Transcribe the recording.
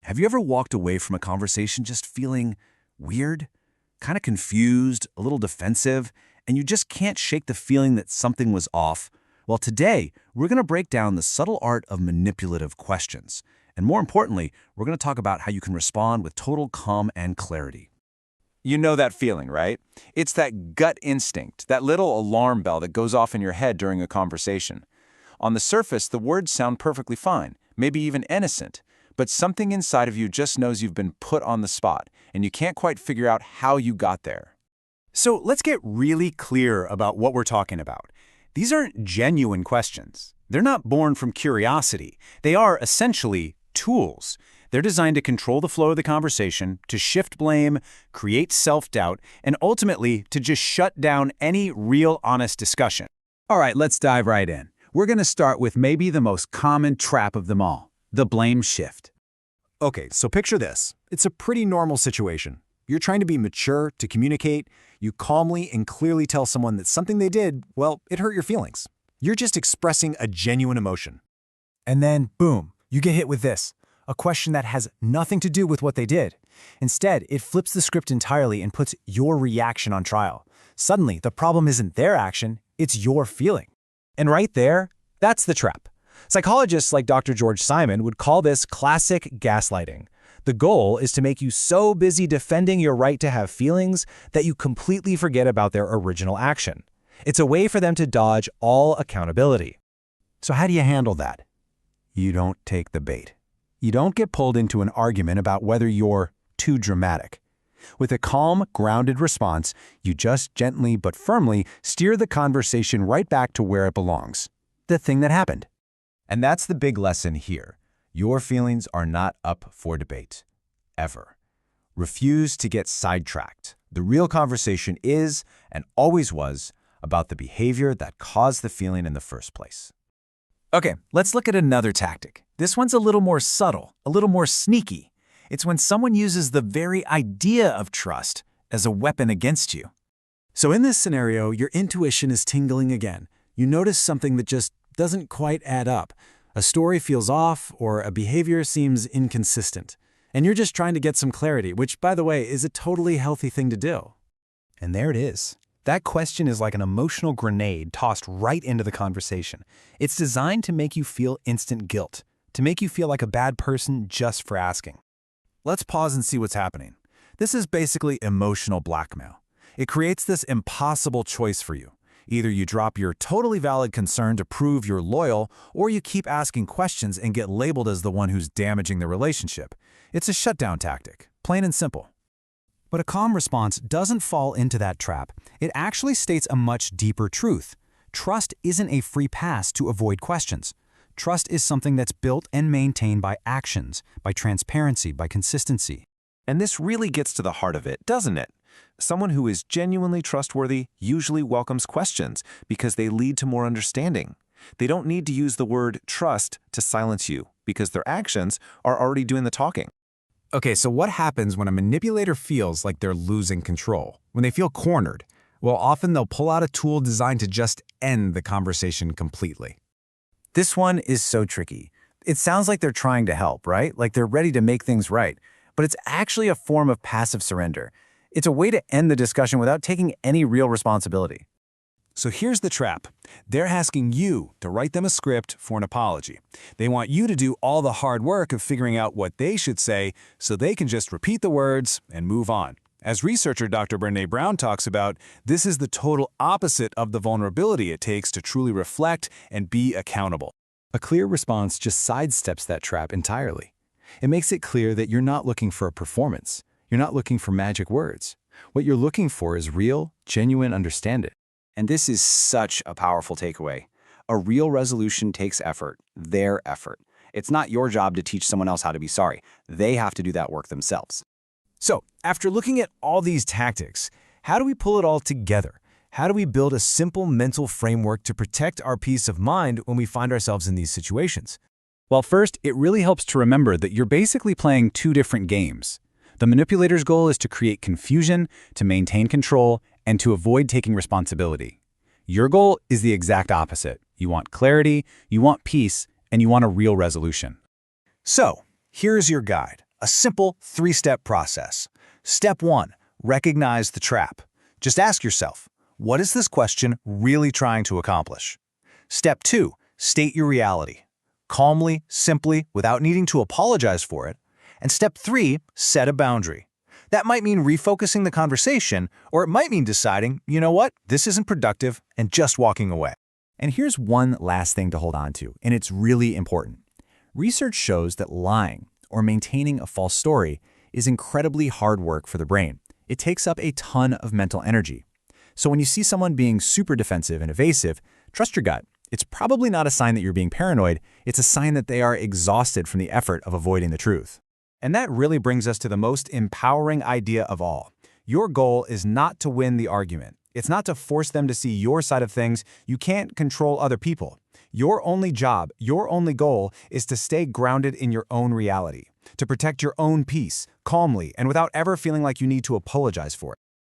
Have you ever walked away from a conversation just feeling weird, kind of confused, a little defensive, and you just can't shake the feeling that something was off? Well, today, we're going to break down the subtle art of manipulative questions. And more importantly, we're going to talk about how you can respond with total calm and clarity. You know that feeling, right? It's that gut instinct, that little alarm bell that goes off in your head during a conversation. On the surface, the words sound perfectly fine, maybe even innocent, but something inside of you just knows you've been put on the spot, and you can't quite figure out how you got there. So let's get really clear about what we're talking about. These aren't genuine questions. They're not born from curiosity. They are essentially tools. They're designed to control the flow of the conversation, to shift blame, create self-doubt, and ultimately to just shut down any real honest discussion. All right, let's dive right in. We're going to start with maybe the most common trap of them all, the blame shift. Okay, so picture this. It's a pretty normal situation. You're trying to be mature, to communicate. You calmly and clearly tell someone that something they did, well, it hurt your feelings. You're just expressing a genuine emotion. And then, boom, you get hit with this. A question that has nothing to do with what they did. Instead, it flips the script entirely and puts your reaction on trial. Suddenly, the problem isn't their action, it's your feeling. And right there, that's the trap. Psychologists like Dr. George Simon would call this classic gaslighting. The goal is to make you so busy defending your right to have feelings that you completely forget about their original action. It's a way for them to dodge all accountability. So how do you handle that? You don't take the bait. You don't get pulled into an argument about whether you're too dramatic. With a calm, grounded response, you just gently but firmly steer the conversation right back to where it belongs. The thing that happened. And that's the big lesson here. Your feelings are not up for debate. Ever. Refuse to get sidetracked. The real conversation is, and always was, about the behavior that caused the feeling in the first place. Okay, let's look at another tactic. This one's a little more subtle, a little more sneaky. It's when someone uses the very idea of trust as a weapon against you. So in this scenario, your intuition is tingling again. You notice something that just doesn't quite add up. A story feels off, or a behavior seems inconsistent. And you're just trying to get some clarity, which, by the way, is a totally healthy thing to do. And there it is. That question is like an emotional grenade tossed right into the conversation. It's designed to make you feel instant guilt, to make you feel like a bad person just for asking. Let's pause and see what's happening. This is basically emotional blackmail. It creates this impossible choice for you. Either you drop your totally valid concern to prove you're loyal, or you keep asking questions and get labeled as the one who's damaging the relationship. It's a shutdown tactic, plain and simple. But a calm response doesn't fall into that trap. It actually states a much deeper truth. Trust isn't a free pass to avoid questions. Trust is something that's built and maintained by actions, by transparency, by consistency. And this really gets to the heart of it, doesn't it? Someone who is genuinely trustworthy usually welcomes questions because they lead to more understanding. They don't need to use the word trust to silence you because their actions are already doing the talking. Okay, so what happens when a manipulator feels like they're losing control? When they feel cornered? Well, often they'll pull out a tool designed to just end the conversation completely. This one is so tricky. It sounds like they're trying to help, right? Like they're ready to make things right. But it's actually a form of passive surrender. It's a way to end the discussion without taking any real responsibility. So here's the trap. They're asking you to write them a script for an apology. They want you to do all the hard work of figuring out what they should say so they can just repeat the words and move on. As researcher Dr. Brené Brown talks about, this is the total opposite of the vulnerability it takes to truly reflect and be accountable. A clear response just sidesteps that trap entirely. It makes it clear that you're not looking for a performance. You're not looking for magic words. What you're looking for is real, genuine understanding. And this is such a powerful takeaway. A real resolution takes effort, their effort. It's not your job to teach someone else how to be sorry. They have to do that work themselves. So, after looking at all these tactics, how do we pull it all together? How do we build a simple mental framework to protect our peace of mind when we find ourselves in these situations? Well, first, it really helps to remember that you're basically playing two different games. The manipulator's goal is to create confusion, to maintain control, and to avoid taking responsibility. Your goal is the exact opposite. You want clarity, you want peace, and you want a real resolution. So, here's your guide. A simple 3-step process. Step 1. Recognize the trap. Just ask yourself, what is this question really trying to accomplish? Step 2. State your reality. Calmly, simply, without needing to apologize for it. And step 3. Set a boundary. That might mean refocusing the conversation, or it might mean deciding, you know what, this isn't productive, and just walking away. And here's one last thing to hold on to, and it's really important. Research shows that lying, or maintaining a false story, is incredibly hard work for the brain. It takes up a ton of mental energy. So when you see someone being super defensive and evasive, trust your gut. It's probably not a sign that you're being paranoid, it's a sign that they are exhausted from the effort of avoiding the truth. And that really brings us to the most empowering idea of all. Your goal is not to win the argument. It's not to force them to see your side of things. You can't control other people. Your only job, your only goal is to stay grounded in your own reality, to protect your own peace, calmly, and without ever feeling like you need to apologize for it.